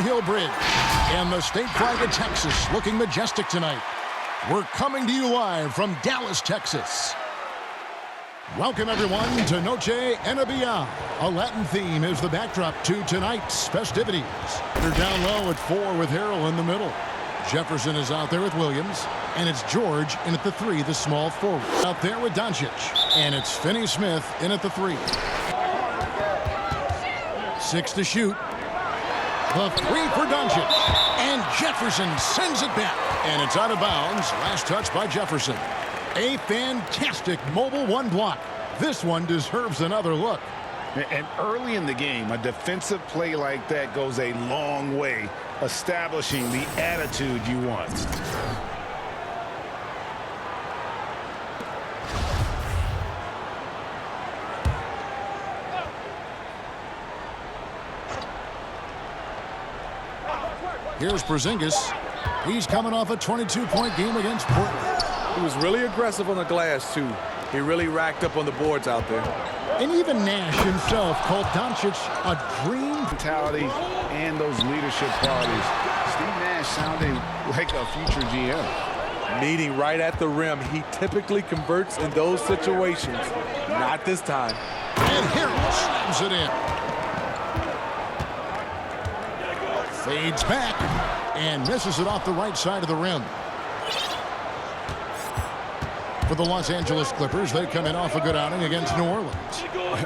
Hill Bridge. And the state flag of Texas looking majestic tonight. We're coming to you live from Dallas, Texas. Welcome, everyone, to Noche Enabia. A Latin theme is the backdrop to tonight's festivities. They're down low at 4 with Harrell in the middle. Jefferson is out there with Williams, and it's George in at the 3, the small forward. Out there with Doncic, and it's Finney-Smith in at the 3. 6 to shoot. The 3 for Doncic, and Jefferson sends it back, and it's out of bounds. Last touch by Jefferson. A fantastic mobile one block. This one deserves another look. And early in the game, a defensive play like that goes a long way, establishing the attitude you want. Here's Porzingis. He's coming off a 22-point game against Portland. He was really aggressive on the glass, too. He really racked up on the boards out there. And even Nash himself called Doncic a dream. Mentality and those leadership qualities. Steve Nash sounding like a future GM. Meeting right at the rim, he typically converts in those situations. Not this time. And Harrell slams it in. Fades back and misses it off the right side of the rim. For the Los Angeles Clippers, they come in off a good outing against New Orleans.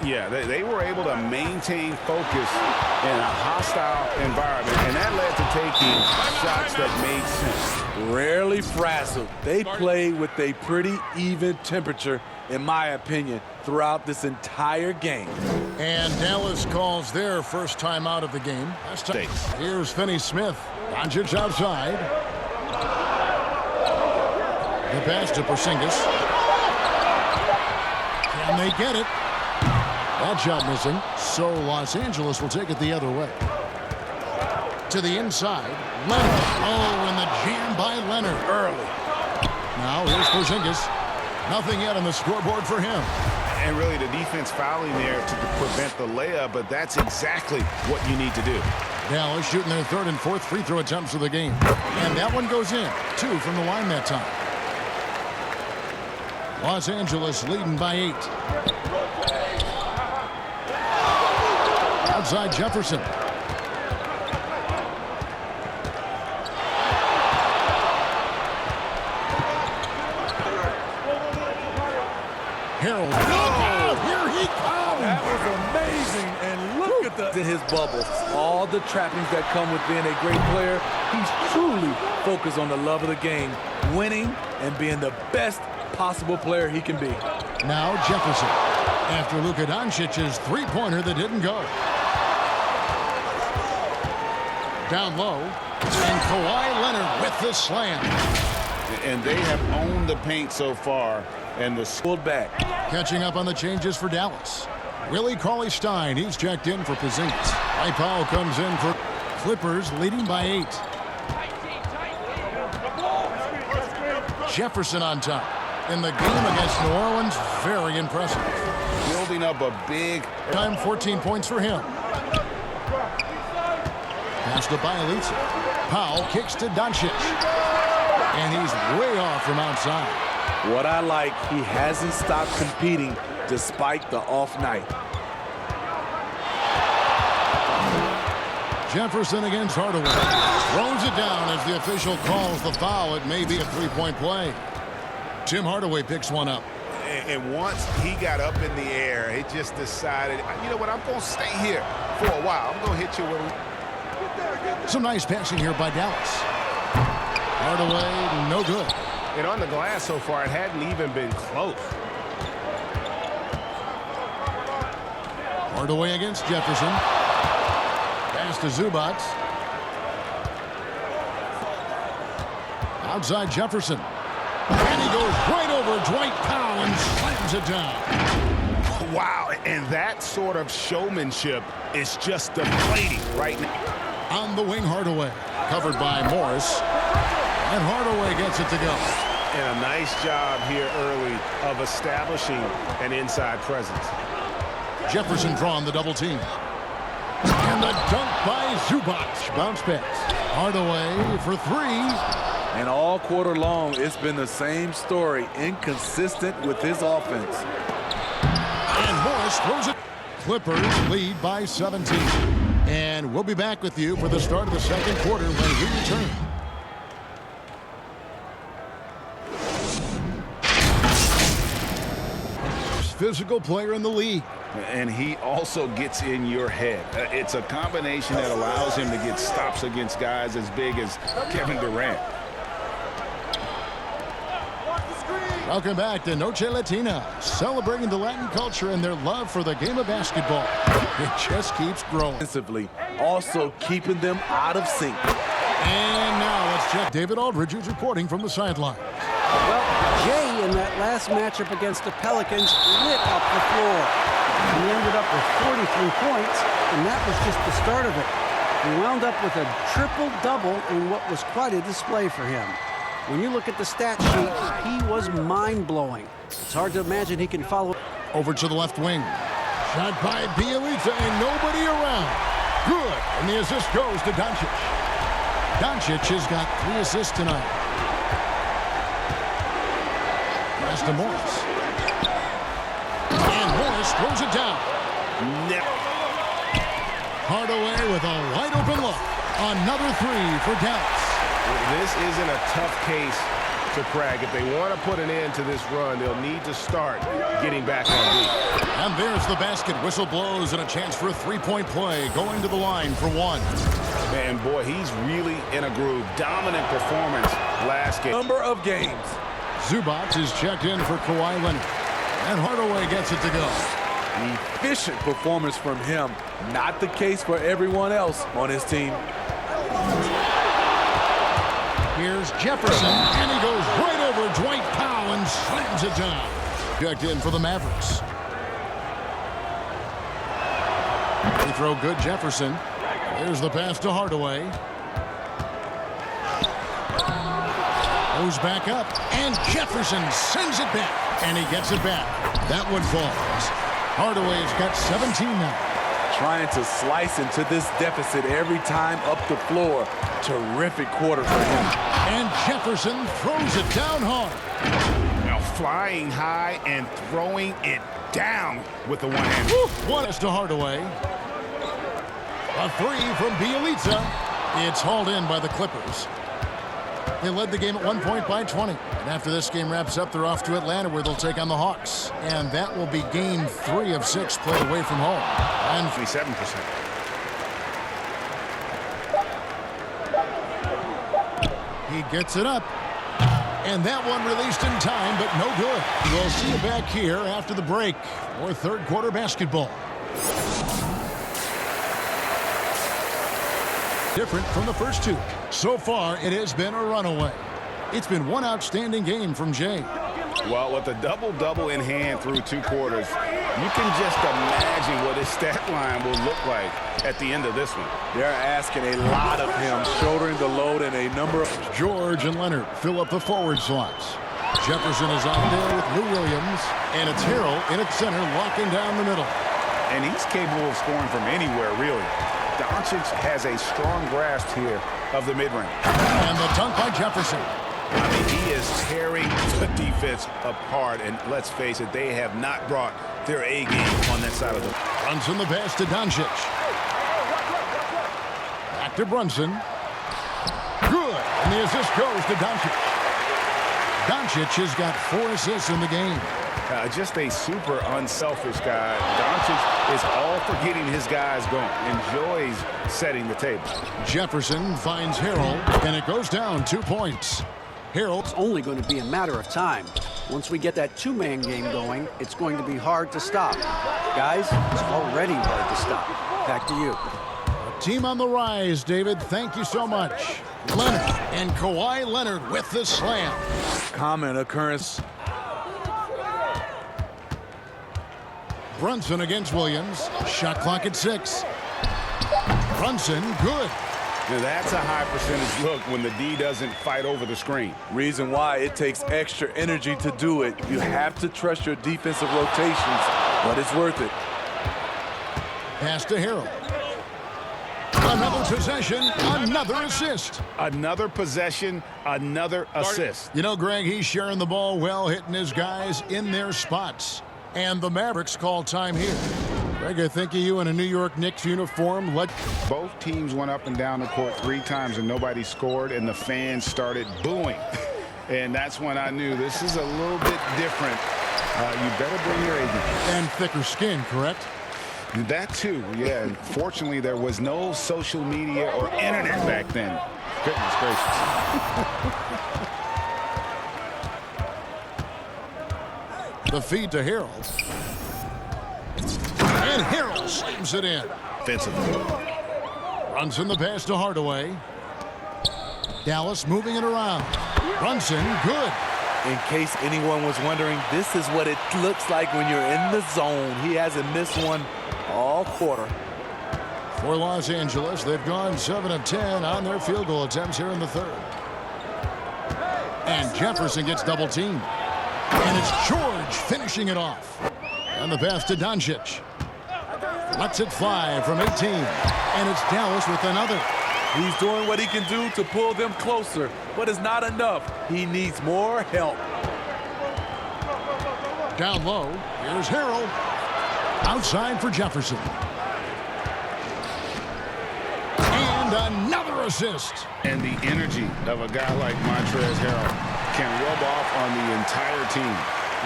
Yeah, they were able to maintain focus in a hostile environment, and that led to taking shots that made sense. Rarely frazzled. They played with a pretty even temperature, in my opinion, throughout this entire game. And Dallas calls their first time out of the game. Here's Finney-Smith. Doncic outside. The pass to Porzingis. Can they get it? That shot missing. So Los Angeles will take it the other way. To the inside. Leonard. Oh, and the jam by Leonard early. Now here's Porzingis. Nothing yet on the scoreboard for him. And really the defense fouling there to prevent the layup, but that's exactly what you need to do. Dallas shooting their 3rd and 4th free throw attempts of the game. And that one goes in. 2 from the line that time. Los Angeles leading by 8. Outside Jefferson. Harrell. Oh, here he comes. That was amazing. And look at his bubble. All the trappings that come with being a great player. He's truly focused on the love of the game, winning and being the best possible player he can be. Now Jefferson. After Luka Doncic's three-pointer that didn't go. Down low. And Kawhi Leonard with the slam. And they have owned the paint so far. And the pulled back. Catching up on the changes for Dallas. Willie Cauley-Stein, he's checked in for Porzingis. Powell comes in for Clippers, leading by 8. Jefferson on top. In the game against New Orleans, very impressive. Building up a big time, 14 points for him. Pass to Bielitsa. Powell kicks to Doncic. And he's way off from outside. What I like, he hasn't stopped competing despite the off night. Jefferson against Hardaway. Throws it down as the official calls the foul. It may be a three-point play. Tim Hardaway picks one up. And once he got up in the air, he just decided, you know what, I'm going to stay here for a while. I'm going to hit you with... Some nice passing here by Dallas. Hardaway, no good. And on the glass so far, it hadn't even been close. Hardaway against Jefferson. Pass to Zubac. Outside Jefferson. And he goes right over Dwight Powell and slams it down. Wow, and that sort of showmanship is just deflating right now. On the wing, Hardaway. Covered by Morris. And Hardaway gets it to go. And a nice job here early of establishing an inside presence. Jefferson drawn the double team. And the dunk by Zubac. Bounce pass. Hardaway for three. And all quarter long, it's been the same story, inconsistent with his offense. And Morris throws it. Clippers lead by 17. And we'll be back with you for the start of the second quarter when we return. Physical player in the league. And he also gets in your head. It's a combination that allows him to get stops against guys as big as Kevin Durant. Welcome back to Noche Latina, celebrating the Latin culture and their love for the game of basketball. It just keeps growing. Defensively, also keeping them out of sync. And now let's check David Aldridge, who's reporting from the sideline. Well, Jay in that last matchup against the Pelicans lit up the floor. He ended up with 43 points, and that was just the start of it. He wound up with a triple-double in what was quite a display for him. When you look at the stat sheet, he was mind-blowing. It's hard to imagine he can follow. Over to the left wing. Shot by Bielitsa and nobody around. Good. And the assist goes to Doncic. Doncic has got 3 assists tonight. Pass to Morris. And Morris throws it down. Hardaway with a wide open look. Another 3 for Dallas. This isn't a tough case to crack. If they want to put an end to this run, they'll need to start getting back on beat. And there's the basket. Whistle blows and a chance for a three-point play going to the line for 1. Man, boy, he's really in a groove. Dominant performance last game. Number of games. Zubac is checked in for Kawhi Leonard. And Hardaway gets it to go. Efficient performance from him. Not the case for everyone else on his team. Here's Jefferson, and he goes right over Dwight Powell and slams it down. Checked in for the Mavericks. They throw good Jefferson. There's the pass to Hardaway. Goes back up, and Jefferson sends it back, and he gets it back. That one falls. Hardaway's got 17 now. Trying to slice into this deficit every time up the floor. Terrific quarter for him. And Jefferson throws it down hard. Now flying high and throwing it down with the one hand. One is to Hardaway. A 3 from Bielitsa. It's hauled in by the Clippers. They led the game at 1 point by 20. And after this game wraps up, they're off to Atlanta where they'll take on the Hawks. And that will be game 3 of 6 played away from home. And 7%. He gets it up. And that one released in time, but no good. We'll see you back here after the break for third quarter basketball. Different from the first 2. So far, it has been a runaway. It's been one outstanding game from Jay. Well, with a double-double in hand through 2 quarters, you can just imagine what his stat line will look like at the end of this one. They're asking a lot of him, shouldering the load in a number of... George and Leonard fill up the forward slots. Jefferson is out there with Lou Williams, and it's Harrell in at center, locking down the middle. And he's capable of scoring from anywhere, really. Doncic has a strong grasp here of the mid-range. And the dunk by Jefferson. I mean, he is tearing the defense apart, and let's face it, they have not brought their A game on that side of the... Brunson the pass to Doncic. Back to Brunson. Good, and the assist goes to Doncic. Doncic has got 4 assists in the game. Just a super unselfish guy. Doncic is all for getting his guys going. Enjoys setting the table. Jefferson finds Harrell, and it goes down 2 points. It's only going to be a matter of time. Once we get that 2-man game going, it's going to be hard to stop. Guys, it's already hard to stop. Back to you. A team on the rise, David. Thank you so much. Leonard and Kawhi Leonard with the slam. Common occurrence. Brunson against Williams. Shot clock at 6. Brunson, good. Now that's a high percentage look when the D doesn't fight over the screen. Reason why it takes extra energy to do it. You have to trust your defensive rotations, but it's worth it. Pass to Harrell. Another possession, another assist. Another possession, another assist. You know, Greg, he's sharing the ball well, hitting his guys in their spots. And the Mavericks call time here. Greg, I think of you in a New York Knicks uniform. Both teams went up and down the court 3 times and nobody scored, and the fans started booing. And that's when I knew this is a little bit different. You better bring your agent. And thicker skin, correct? That too, yeah. And fortunately, there was no social media or internet back then. Goodness gracious. The feed to Harold. And Harold slams it in. Offensively. Runs in the pass to Hardaway. Dallas moving it around. Brunson, good. In case anyone was wondering, this is what it looks like when you're in the zone. He hasn't missed one all quarter. For Los Angeles, they've gone 7 of 10 on their field goal attempts here in the third. And Jefferson gets double teamed. And it's George finishing it off. And the pass to Doncic. Lets it fly from 18. And it's Dallas with another. He's doing what he can do to pull them closer, but it's not enough. He needs more help. Down low, here's Harold. Outside for Jefferson. And another assist. And the energy of a guy like Montrezl Harrell can rub off on the entire team.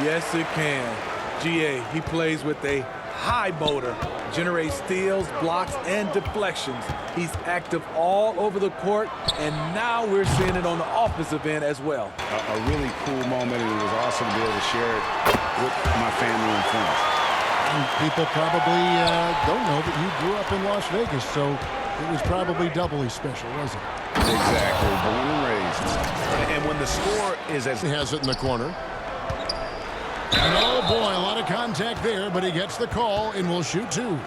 Yes, it can. GA, he plays with a high motor, generates steals, blocks, and deflections. He's active all over the court, and now we're seeing it on the offensive end as well. A really cool moment, and it was awesome to be able to share it with my family and friends. And people probably don't know that you grew up in Las Vegas, so it was probably doubly special, wasn't it? Exactly, born and raised. And when the score is as... He has it in the corner. And oh boy, a lot of contact there, but he gets the call and will shoot 2.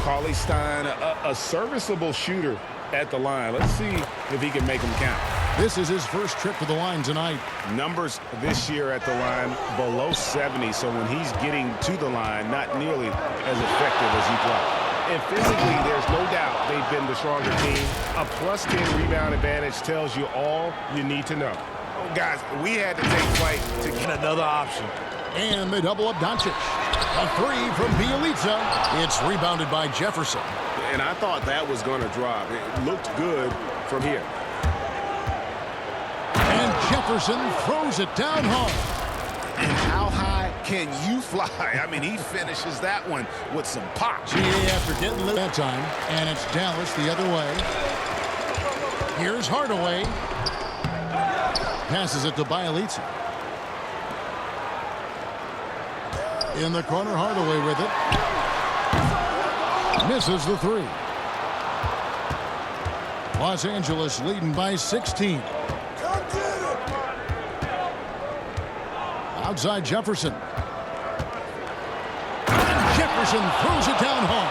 Cauley-Stein, a serviceable shooter at the line. Let's see if he can make them count. This is his first trip to the line tonight. Numbers this year at the line below 70, so when he's getting to the line, not nearly as effective as he'd like. And physically, there's no doubt they've been the stronger team. A plus 10 rebound advantage tells you all you need to know. Oh, guys, we had to take flight to get Another option. And they double up Doncic. A 3 from Bielitsa. It's rebounded by Jefferson. And I thought that was going to drop. It looked good from here. And Jefferson throws it down hard. And how high can you fly? I mean, he finishes that one with some pop. GA after getting loose that time. And it's Dallas the other way. Here's Hardaway. Passes it to Bielitsa. In the corner, Hardaway with it. Misses the 3. Los Angeles leading by 16. Outside Jefferson. Jefferson throws it down hard.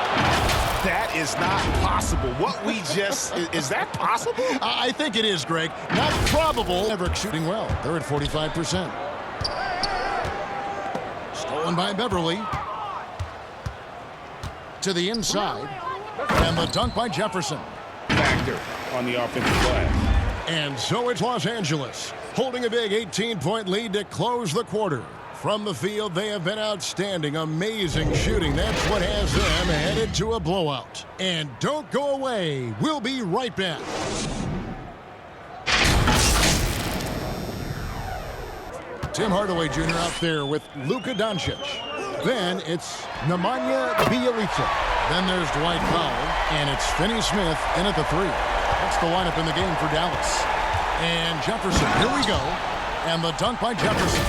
That is not possible. What we just... is that possible? I think it is, Greg. Not probable. Mavericks shooting well. They're at 45%. Stolen by Beverly. To the inside. And the dunk by Jefferson. Factor on the offensive glass. And so it's Los Angeles, holding a big 18-point lead to close the quarter. From the field, they have been outstanding, amazing shooting. That's what has them headed to a blowout. And don't go away. We'll be right back. Tim Hardaway Jr. out there with Luka Doncic. Then it's Nemanja Bjelica. Then there's Dwight Powell, and it's Finney Smith in at the 3. That's the lineup in the game for Dallas. And Jefferson, here we go. And the dunk by Jefferson.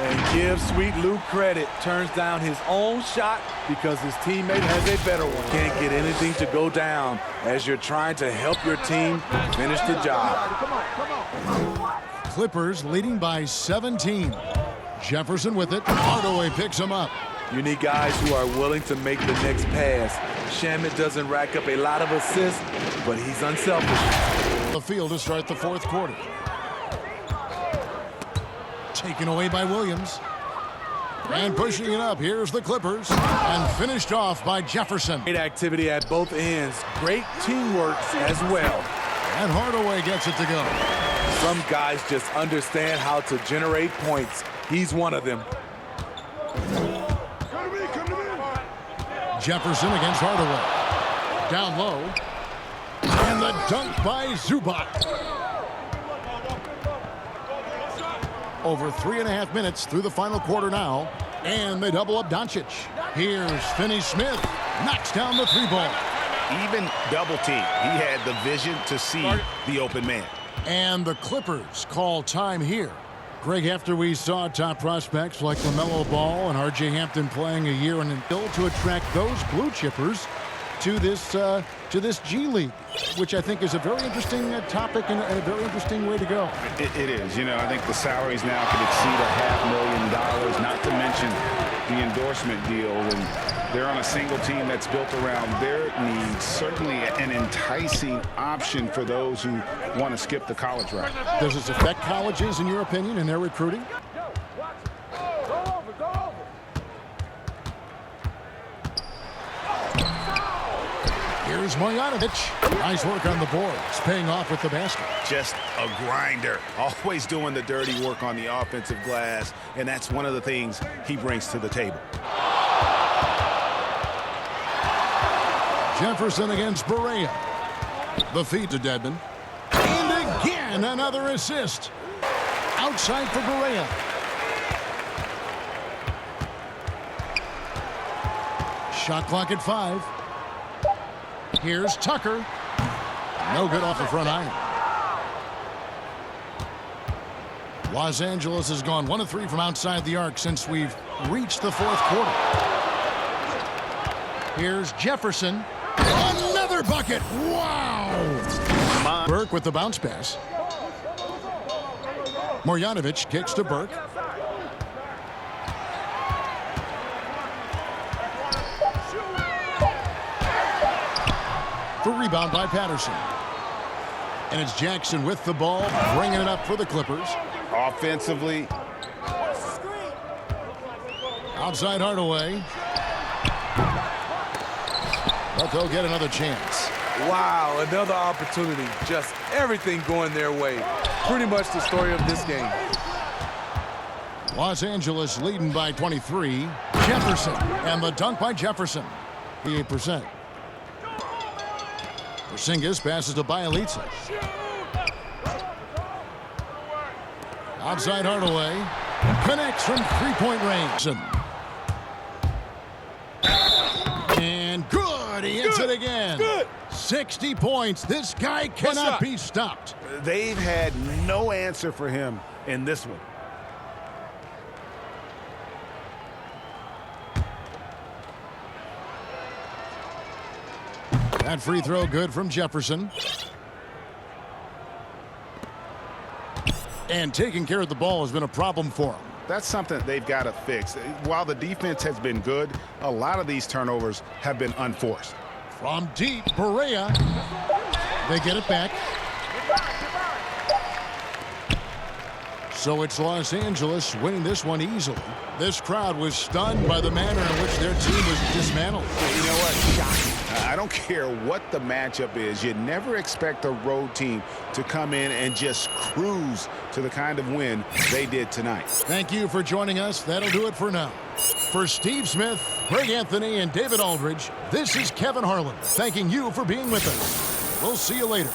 And give Sweet Luke credit. Turns down his own shot because his teammate has a better one. Can't get anything to go down as you're trying to help your team finish the job. Clippers leading by 17. Jefferson with it. Hardaway picks him up. You need guys who are willing to make the next pass. Shamet doesn't rack up a lot of assists, but he's unselfish. The field to start the fourth quarter. Taken away by Williams. And pushing it up, here's the Clippers. And finished off by Jefferson. Great activity at both ends. Great teamwork as well. And Hardaway gets it to go. Some guys just understand how to generate points. He's one of them. Jefferson against Hardaway. Down low. And the dunk by Zubac. Over 3.5 minutes through the final quarter now. And they double up Doncic. Here's Finney-Smith. Knocks down the three ball. Even double team. He had the vision to see the open man. And the Clippers call time here. Greg, after we saw top prospects like LaMelo Ball and R.J. Hampton playing a year in Bill to attract those blue chippers to this G League, which I think is a very interesting topic and a very interesting way to go. It is. You know, I think the salaries now could exceed $500,000, not to mention the endorsement deal. And they're on a single team that's built around their needs. Certainly an enticing option for those who want to skip the college route. Does this affect colleges, in your opinion, in their recruiting? Here's Marjanovic. Nice work on the boards, paying off with the basket. Just a grinder, always doing the dirty work on the offensive glass, and that's one of the things he brings to the table. Jefferson against Barea. The feed to Dedmon. And again, another assist. Outside for Barea. Shot clock at 5. Here's Tucker. No good off the front iron. Los Angeles has gone 1 of 3 from outside the arc since we've reached the fourth quarter. Here's Jefferson. Another bucket. Wow. Burke with the bounce pass. Marjanovic kicks to Burke. The rebound by Patterson. And it's Jackson with the ball, bringing it up for the Clippers. Offensively. Outside Hardaway. But they'll get another chance. Wow, another opportunity. Just everything going their way. Pretty much the story of this game. Los Angeles leading by 23. Jefferson. And the dunk by Jefferson. 58%. Porzingis passes to Bielitsa. Outside Hardaway. Connects from three-point range. And good. He hits it again. 60 points. This guy cannot be stopped. They've had no answer for him in this one. That free throw good from Jefferson. And taking care of the ball has been a problem for him. That's something they've got to fix. While the defense has been good, a lot of these turnovers have been unforced. From deep, Barea. They get it back. So it's Los Angeles winning this one easily. This crowd was stunned by the manner in which their team was dismantled. You know what? Shocking. I don't care what the matchup is. You never expect a road team to come in and just cruise to the kind of win they did tonight. Thank you for joining us. That'll do it for now. For Steve Smith, Greg Anthony, and David Aldridge, this is Kevin Harlan thanking you for being with us. We'll see you later.